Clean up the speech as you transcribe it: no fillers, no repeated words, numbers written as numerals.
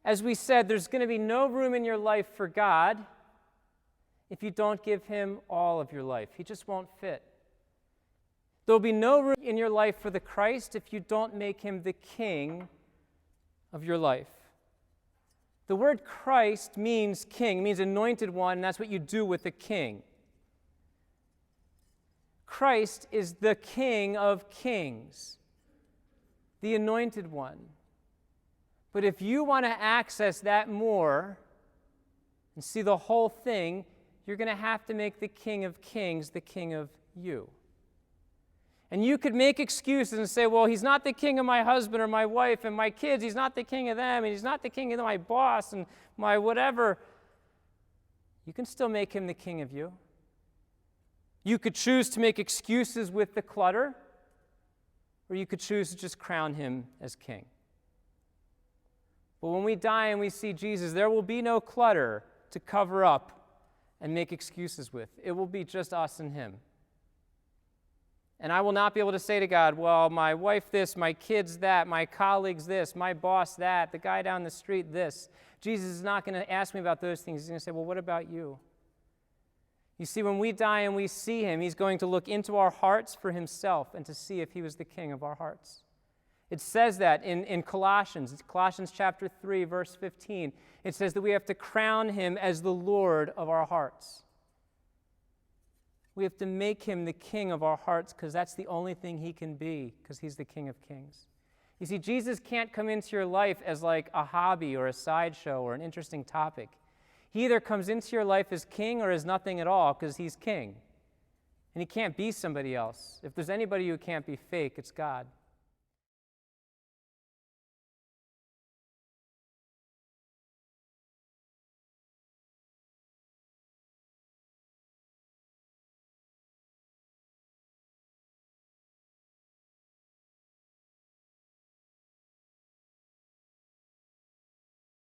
As we said, there's going to be no room in your life for God if you don't give him all of your life. He just won't fit. There'll be no room in your life for the Christ if you don't make him the king of your life. The word Christ means king, it means anointed one, and that's what you do with a king. Christ is the King of kings, the anointed one. But if you want to access that more and see the whole thing, you're going to have to make the King of kings the king of you. And you could make excuses and say, well, he's not the king of my husband or my wife and my kids. He's not the king of them, and he's not the king of my boss and my whatever. You can still make him the king of you. You could choose to make excuses with the clutter, or you could choose to just crown him as king. But when we die and we see Jesus, there will be no clutter to cover up and make excuses with. It will be just us and him. And I will not be able to say to God, well, my wife this, my kids that, my colleagues this, my boss that, the guy down the street this. Jesus is not going to ask me about those things. He's going to say, well, what about you? You see, when we die and we see him, he's going to look into our hearts for himself and to see if he was the king of our hearts. It says that in Colossians. It's Colossians chapter 3, verse 15. It says that we have to crown him as the Lord of our hearts. We have to make him the king of our hearts because that's the only thing he can be, because he's the King of kings. You see, Jesus can't come into your life as like a hobby or a sideshow or an interesting topic. He either comes into your life as king or as nothing at all because he's king. And he can't be somebody else. If there's anybody who can't be fake, it's God.